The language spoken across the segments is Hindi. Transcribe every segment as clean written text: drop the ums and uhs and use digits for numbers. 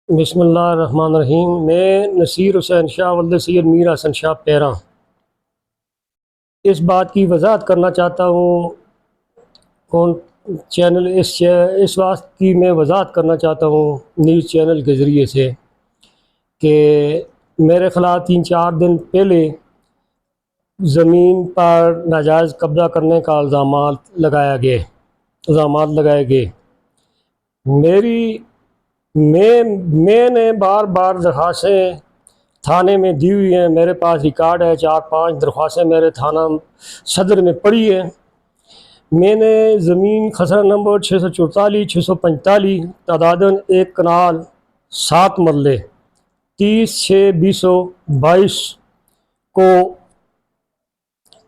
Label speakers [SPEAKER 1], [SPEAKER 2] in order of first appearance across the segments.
[SPEAKER 1] बिस्मिल्लाहिर्रहमानिर्रहीम। मैं नसीर हुसैन शाह वल्द सैयद मीर हसन शाह पैरा इस बात की वजाहत करना चाहता हूँ। कौन चैनल इस बात की मैं वजाहत करना चाहता हूँ न्यूज़ चैनल के ज़रिए से कि मेरे ख़िलाफ़ 3-4 दिन पहले ज़मीन पर नाजायज़ कब्ज़ा करने का इल्ज़ामात लगाए गए। मैंने बार बार दरख्वास्तें थाने में दी हुई हैं। मेरे पास रिकॉर्ड है, 4-5 दरख्वास्तें मेरे थाना सदर में पड़ी हैं। मैंने ज़मीन खसरा नंबर 644, 645 तादादन 1 कनाल 7 मरले 30/6/2022 को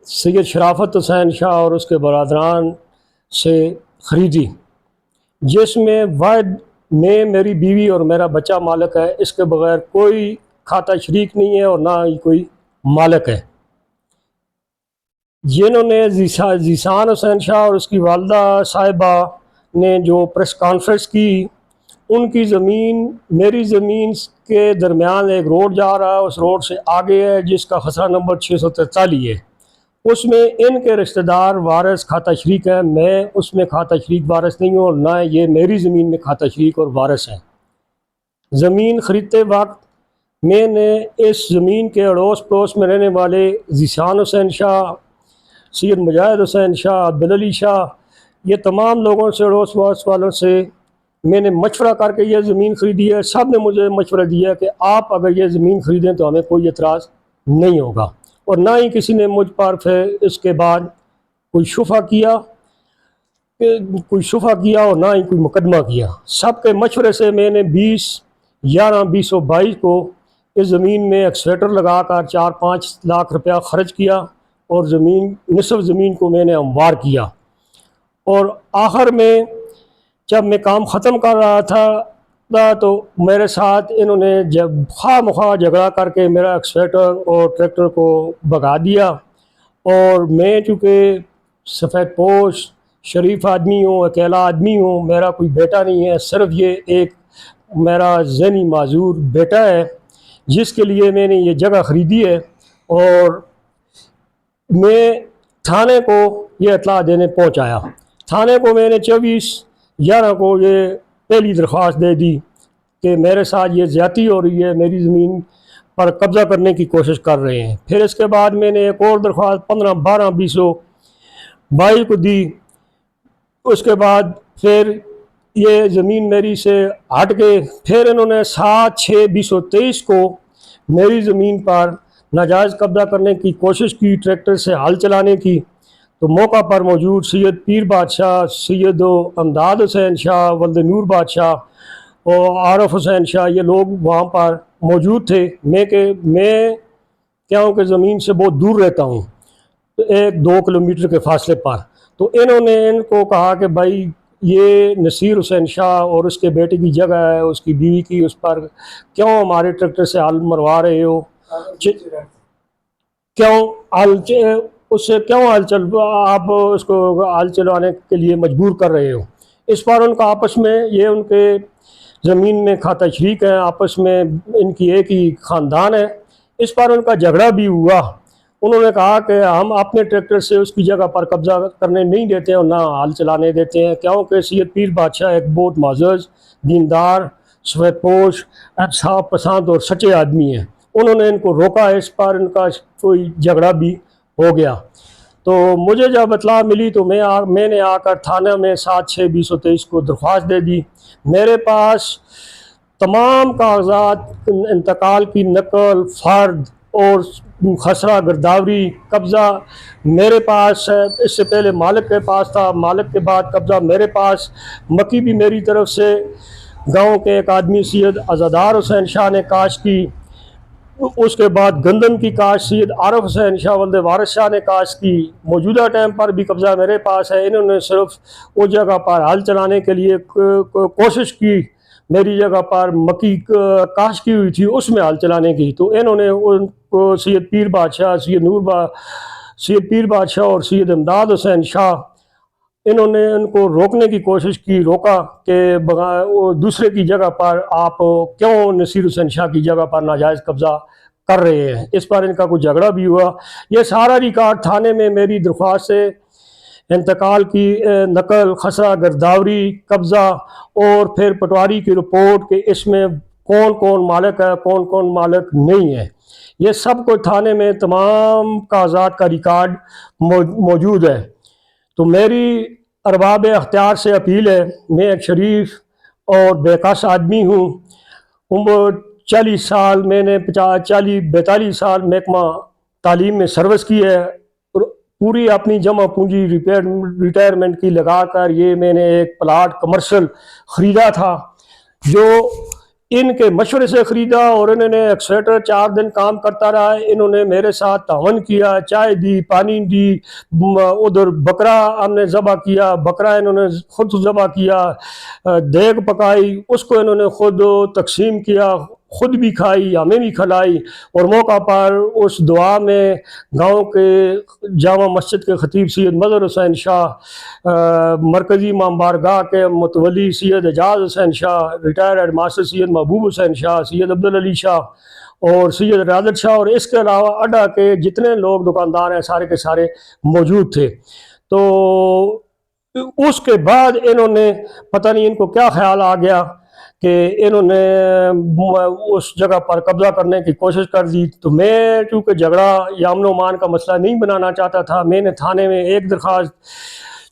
[SPEAKER 1] सैयद शराफत हुसैन शाह और उसके बरादरान से ख़रीदी, जिसमें वाहिद मैं, मेरी बीवी और मेरा बच्चा मालिक है। इसके बगैर कोई खाता शरीक नहीं है और ना ही कोई मालिक है। जिन्होंने जीसान हुसैन शाह और उसकी वालदा साहिबा ने जो प्रेस कॉन्फ्रेंस की, उनकी ज़मीन मेरी ज़मीन के दरमियान एक रोड जा रहा है, उस रोड से आगे है, जिसका खसरा नंबर 643 है। उसमें इनके रिश्तेदार वारिस खाता शरीक है। मैं उसमें खाता शरीक वारिस नहीं हूँ और ना ये मेरी ज़मीन में खाता शरीक और वारिस है। ज़मीन ख़रीदते वक्त मैंने इस ज़मीन के अड़ोस पड़ोस में रहने वाले जीसान हुसैन शाह, सैयद मुजाहिद हुसैन शाह, अब्दुल अली शाह, ये तमाम लोगों से, अड़ोस पड़ोस वालों से मैंने मशवरा करके ये ज़मीन ख़रीदी है। सब ने मुझे मशवरा दिया कि आप अगर ये ज़मीन ख़रीदें तो हमें कोई एतराज़ नहीं होगा, और ना ही किसी ने मुझ पर फिर इसके बाद कोई शुफा किया और ना ही कोई मुकदमा किया। सबके मशवरे से मैंने 20/11/2022 को इस ज़मीन में एक्सवेटर लगा कर 4-5 लाख रुपया ख़र्च किया और निसफ़ ज़मीन को मैंने हमवार किया। और आखिर में जब मैं काम ख़त्म कर रहा था तो मेरे साथ इन्होंने जब खामखा झगड़ा करके मेरा एक्सवेटर और ट्रैक्टर को भगा दिया। और मैं चूँकि सफ़ेद पोश शरीफ आदमी हूँ, अकेला आदमी हूँ, मेरा कोई बेटा नहीं है, सिर्फ़ ये एक मेरा ज़हनी माजूर बेटा है, जिसके लिए मैंने ये जगह ख़रीदी है। और मैं थाने को ये इत्तला देने पहुँचाया। थाने को मैंने 24/11 को ये पहली दरख्वास्त दे दी कि मेरे साथ ये ज़्यादती हो रही है, मेरी ज़मीन पर कब्ज़ा करने की कोशिश कर रहे हैं। फिर इसके बाद मैंने एक और दरख्वास्त 15/12/2022 को दी। उसके बाद फिर ये ज़मीन मेरी से हट के फिर इन्होंने 7/6/2023 को मेरी ज़मीन पर नाजायज़ कब्ज़ा करने की कोशिश की, ट्रैक्टर से हल चलाने की। तो मौका पर मौजूद सैयद पीर बादशाह, सैयद अमदाद हुसैन शाह, वल्द नूर बादशाह और आरफ हुसैन शाह, ये लोग वहाँ पर मौजूद थे। मैं क्या हूँ कि ज़मीन से बहुत दूर रहता हूँ, तो 1-2 किलोमीटर के फासले पर। तो इन्होंने इनको कहा कि भाई ये नसीर हुसैन शाह और उसके बेटे की जगह है, उसकी बीवी की, उस पर क्यों हमारे ट्रैक्टर से हल मरवा रहे हो, क्यों उससे क्यों आप उसको हल चलवाने के लिए मजबूर कर रहे हो। इस पर उनका आपस में, ये उनके ज़मीन में खाता शरीक है, आपस में इनकी एक ही ख़ानदान है। इस पर उनका झगड़ा भी हुआ। उन्होंने कहा कि हम अपने ट्रैक्टर से उसकी जगह पर कब्ज़ा करने नहीं देते और ना हल चलाने देते हैं, क्योंकि सैयद पीर बादशाह एक बहुत माज़ज़, दीनदार, सफ़ेदपोश, इंसाफ पसंद और सच्चे आदमी हैं। उन्होंने इनको रोका, इस पर इनका कोई झगड़ा भी हो गया। तो मुझे जब इत्तला मिली तो मैंने आकर थाना में 7/6/2023 को दरख्वास्त दे दी। मेरे पास तमाम कागजात, इंतकाल की नकल, फ़र्द और खसरा गिरदावरी, कब्ज़ा मेरे पास है। इससे पहले मालिक के पास था, मालिक के बाद कब्ज़ा मेरे पास। मक्की भी मेरी तरफ से गांव के एक आदमी सैयद अज़ादार हुसैन शाह ने काश्त की। उसके बाद गंदम की काश्त सैयद आरफ हुसैन शाह वल्द वारिस शाह ने काश्त की। मौजूदा टाइम पर भी कब्ज़ा मेरे पास है। इन्होंने सिर्फ उस जगह पर हल चलाने के लिए कोशिश की, मेरी जगह पर मक्की काश्त की हुई थी, उसमें हल चलाने की। तो इन्होंने उनको सैयद पीर बादशाह और सैयद अमदाद हुसैन शाह इन्होंने उनको रोकने की कोशिश की, रोका कि वो दूसरे की जगह पर आप क्यों नसीर हुसैन शाह की जगह पर नाजायज़ कब्ज़ा कर रहे हैं। इस पर इनका कुछ झगड़ा भी हुआ। ये सारा रिकॉर्ड थाने में मेरी दरख्वास्त से इंतकाल की नकल, खसरा, गिरदावरी, कब्ज़ा और फिर पटवारी की रिपोर्ट कि इसमें कौन कौन मालिक है, कौन कौन मालिक नहीं है, ये सब कुछ थाने में तमाम कागजात का रिकॉर्ड मौजूद है। तो मेरी अरबाब अख्तियार से अपील है, मैं एक शरीफ और बेकस आदमी हूँ। उम्र 40 साल, मैंने 40-42 साल महकमा तालीम में सर्विस की है। पूरी अपनी जमा पूंजी रिटायरमेंट की लगा कर ये मैंने एक प्लाट कमर्शियल ख़रीदा था, जो इनके मशवरे से ख़रीदा। और इन्होंने एक्सट्रेटर 4 दिन काम करता रहा। इन्होंने मेरे साथ तावन किया, चाय दी, पानी दी, उधर बकरा हमने ज़बह किया, बकरा इन्होंने खुद ज़बह किया, देग पकाई, उसको इन्होंने खुद तकसीम किया, खुद भी खाई, हमें भी खिलाई। और मौका पर उस दुआ में गांव के जामा मस्जिद के खतीब सैयद मज़हर हुसैन शाह, मरकज़ी इमाम बारगाह के मुतवली Syed Ejaz Hussain Shah, retired head master Syed Mehboob Hussain Shah, Syed Abdul Ali Shah और सैयद राजद शाह, और इसके अलावा अड्डा के जितने लोग दुकानदार हैं सारे के सारे मौजूद थे। तो उसके बाद इन्होंने, पता नहीं इनको क्या ख्याल आ गया कि इन्होंने उस जगह पर कब्जा करने की कोशिश कर दी। तो मैं चूँकि झगड़ा या अमन मान का मसला नहीं बनाना चाहता था, मैंने थाने में एक दरख्वास्त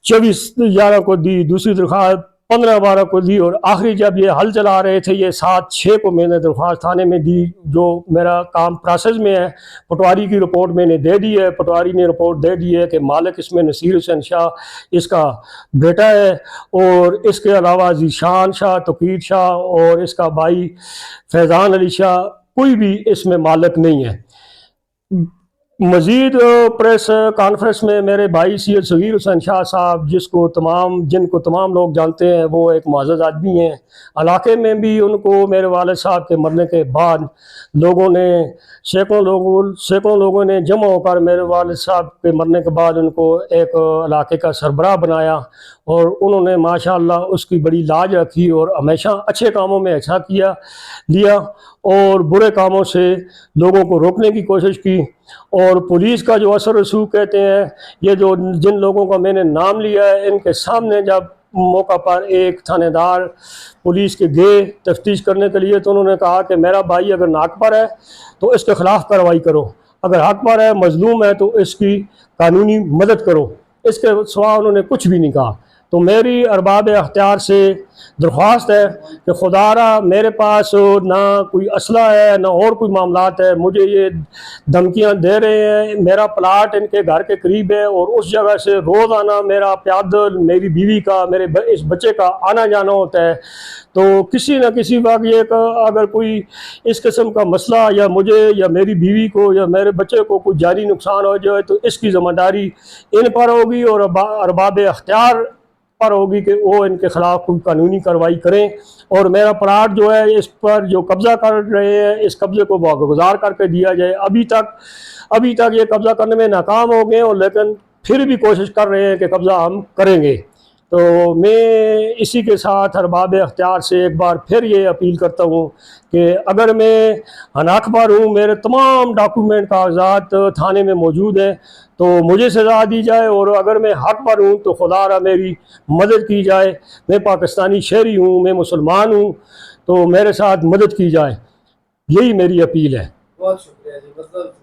[SPEAKER 1] 24/11 को दी, दूसरी दरख्वास्त 15/12 को दी, और आखिरी जब ये हल चला रहे थे ये 7/6 को मैंने दरख्वास्त थाने में दी, जो मेरा काम प्रोसेस में है। पटवारी की रिपोर्ट मैंने दे दी है, पटवारी ने रिपोर्ट दे दी है कि मालिक इसमें नसीर हुसैन शाह इसका बेटा है, और इसके अलावा जीशान शाह, तोकीर शाह और इसका भाई फैज़ान अली शाह, कोई भी इसमें मालिक नहीं है। मज़ीद प्रेस कॉन्फ्रेंस में मेरे भाई सैयद सगीर हुसैन शाह साहब, जिनको तमाम लोग जानते हैं, वो एक मुअज़्ज़ज़ आदमी हैं। इलाके में भी उनको मेरे वालिद साहब के मरने के बाद सैकड़ों लोगों ने जमा होकर मेरे वालिद साहब के मरने के बाद उनको एक इलाके का सरबराह बनाया, और उन्होंने माशाअल्लाह उसकी बड़ी लाज रखी और हमेशा अच्छे कामों में अच्छा लिया और बुरे कामों से लोगों को रोकने की कोशिश की। और पुलिस का जो असर रसूख कहते हैं, ये जो जिन लोगों का मैंने नाम लिया है, इनके सामने जब मौका पर एक थानेदार पुलिस के गए तफ्तीश करने के लिए, तो उन्होंने कहा कि मेरा भाई अगर नाक पर है तो इसके ख़िलाफ़ कार्रवाई करो, अगर हक पर है, मजलूम है, तो इसकी कानूनी मदद करो। इसके सिवा उन्होंने कुछ भी नहीं कहा। तो मेरी अरबाब अख्तियार से दरख्वास्त है कि खुदारा मेरे पास ना कोई असला है ना और कोई मामलात है, मुझे ये धमकियां दे रहे हैं। मेरा प्लाट इनके घर के करीब है और उस जगह से रोज़ाना मेरा पैदल मेरी बीवी का, इस बच्चे का आना जाना होता है। तो किसी न किसी वक्त ये अगर कोई इस किस्म का मसला या मुझे या मेरी बीवी को या मेरे बच्चे को कोई जानी नुकसान हो जाए, तो इसकी ज़िम्मेदारी इन पर होगी और अरबाब अख्तियार पर होगी कि वो इनके ख़िलाफ़ कोई कानूनी कार्रवाई करें। और मेरा प्लाट जो है, इस पर जो कब्ज़ा कर रहे हैं, इस कब्ज़े को वागुज़ार करके दिया जाए। अभी तक ये कब्ज़ा करने में नाकाम हो गए, और लेकिन फिर भी कोशिश कर रहे हैं कि कब्ज़ा हम करेंगे। तो मैं इसी के साथ अरबाब अख्तियार से एक बार फिर ये अपील करता हूँ कि अगर मैं हनाकबार हूँ, मेरे तमाम डॉक्यूमेंट कागजात थाने में मौजूद हैं, तो मुझे सज़ा दी जाए, और अगर मैं हक पर हूँ तो खुदारा मेरी मदद की जाए। मैं पाकिस्तानी शहरी हूँ, मैं मुसलमान हूँ, तो मेरे साथ मदद की जाए, यही मेरी अपील है।
[SPEAKER 2] बहुत शुक्रिया जी। मतलब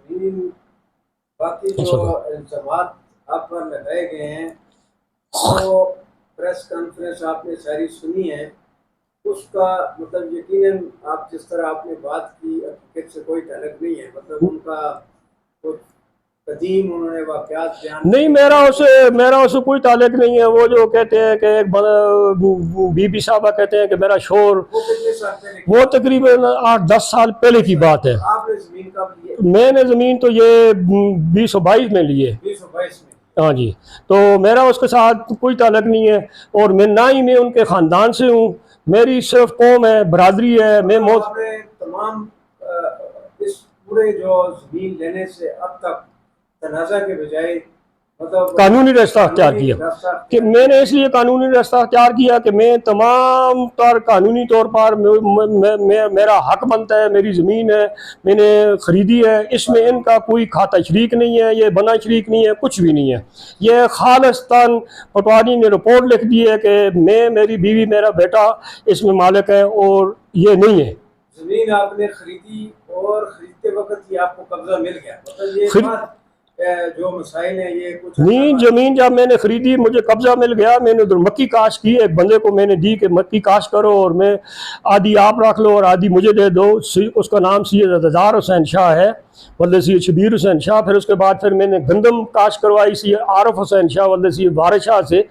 [SPEAKER 2] बाकी जो इल्ज़ामात आप पर लगाए गए हैं, तो प्रेस कॉन्फ्रेंस आपने सारी सुनी है, उसका मतलब यकीनन आप जिस तरह आपने बात की, हकीकत से कोई ताल्लुक नहीं है। मतलब उनका कुछ कदीम उन्होंने वाक़यात बयान
[SPEAKER 1] नहीं, मेरा उससे कोई ताल्लुक नहीं है। वो जो कहते हैं कि एक बीबी साहबा कहते हैं कि मेरा शोर,
[SPEAKER 2] वो कितने साल पहले,
[SPEAKER 1] वो तकरीबन 8-10 साल पहले की बात है।
[SPEAKER 2] आपने ज़मीन कब ली है?
[SPEAKER 1] मैंने ज़मीन तो ये 2022 में ली है।
[SPEAKER 2] 2022 में?
[SPEAKER 1] हाँ जी। तो मेरा उसके साथ कोई ताल्लुक नहीं है, और ना ही मैं उनके ख़ानदान से हूँ। मेरी सिर्फ कौम है, बरादरी है। मैं
[SPEAKER 2] आपने तमाम इस पूरे जो ज़मीन लेने से अब तक तनाज़ा के बजाय मतलब
[SPEAKER 1] कानूनी रास्ता अख्तियार किया
[SPEAKER 2] रास्ता
[SPEAKER 1] कि मैंने इसलिए कानूनी रास्ता अख्तियार किया कि मैं तमाम तौर कानूनी तौर पर मेरा हक बनता है, मेरी ज़मीन है, मैंने ख़रीदी है, इसमें इनका कोई खाता शरीक नहीं है, ये बना शरीक नहीं है, कुछ भी नहीं है। ये खालिस्तान पटवारी ने रिपोर्ट लिख दी है कि मैं, मेरी बीवी, मेरा बेटा इसमें मालिक है और ये नहीं है।
[SPEAKER 2] जमीन आपने खरीदी और खरीदते वक्त ये आपको कब्जा मिल गया, मतलब ये बात जो मसाइल है ये कुछ
[SPEAKER 1] नहीं, जमीन जब मैंने खरीदी मुझे कब्जा मिल गया, मैंने उधर मक्की काश की, एक बंदे को मैंने दी कि मक्की काश करो और मैं आधी आप रख लो और आधी मुझे दे दो। उसका नाम सैयद रज़ादार हुसैन शाह है, वल्द सैयद शबीर हुसैन शाह। फिर उसके बाद फिर मैंने गंदम काश करवाई सैयद आरफ हुसैन शाह वल्द सैयद वारिस शाह से,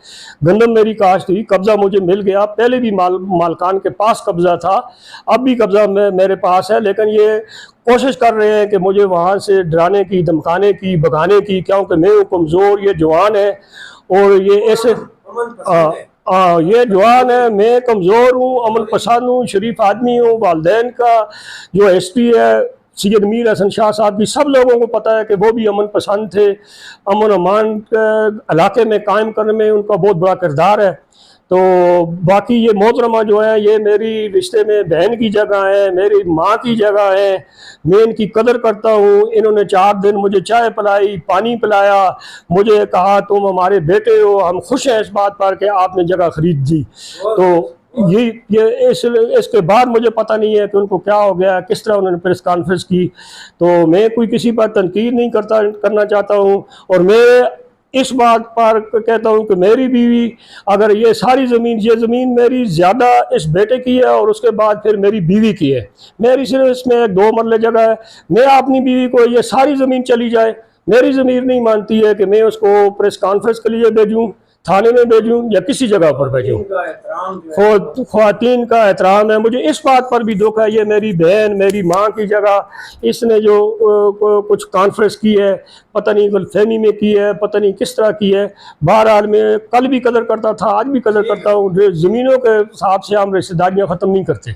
[SPEAKER 1] गंदम मेरी काश हुई, कब्जा मुझे मिल गया। पहले भी मालकान के पास कब्जा था, अब भी कब्जा मेरे पास है, लेकिन ये कोशिश कर रहे हैं कि मुझे वहाँ से डराने की, धमकाने की, भगाने की, क्योंकि मैं हूँ कमज़ोर, ये जवान है और ये ऐसे ये जवान है, मैं कमज़ोर हूँ, अमन पसंद हूँ, शरीफ आदमी हूँ। वालदैन का जो हिस्ट्री है सैयद मीर हसन शाह साहब की सब लोगों को पता है कि वो भी अमन पसंद थे, अमन अमान इलाके में कायम करने में उनका बहुत बड़ा किरदार है। तो बाकी ये मोहतरमा जो है ये मेरी रिश्ते में बहन की जगह है, मेरी माँ की जगह है, मैं इनकी कदर करता हूँ। इन्होंने 4 दिन मुझे चाय पिलाई, पानी पिलाया, मुझे कहा तुम हमारे बेटे हो, हम खुश हैं इस बात पर कि आपने जगह खरीद दी। तो ये इसके बाद मुझे पता नहीं है कि उनको क्या हो गया, किस तरह उन्होंने प्रेस कॉन्फ्रेंस की। तो मैं कोई किसी पर तनकीद नहीं करना चाहता हूँ और मैं इस बात पर कहता हूँ कि मेरी बीवी, अगर ये सारी ज़मीन, ये ज़मीन मेरी ज़्यादा इस बेटे की है और उसके बाद फिर मेरी बीवी की है, मेरी सिर्फ इसमें 2 मरले जगह है। मैं अपनी बीवी को ये सारी ज़मीन चली जाए, मेरी ज़मीन नहीं मानती है कि मैं उसको प्रेस कॉन्फ्रेंस के लिए भेजूँ, थाने में भेजूँ या किसी जगह पर भेजूँ। ख़वातीन का एहतराम है, मुझे इस बात पर भी दुख है, ये मेरी बहन, मेरी माँ की जगह इसने जो कुछ कॉन्फ्रेंस की है, पता नहीं गलतफहमी में की है, पता नहीं किस तरह की है। बहरहाल मैं कल भी कदर करता था, आज भी कदर करता हूँ। ज़मीनों के हिसाब से हम रिश्तेदारियाँ ख़त्म नहीं करते।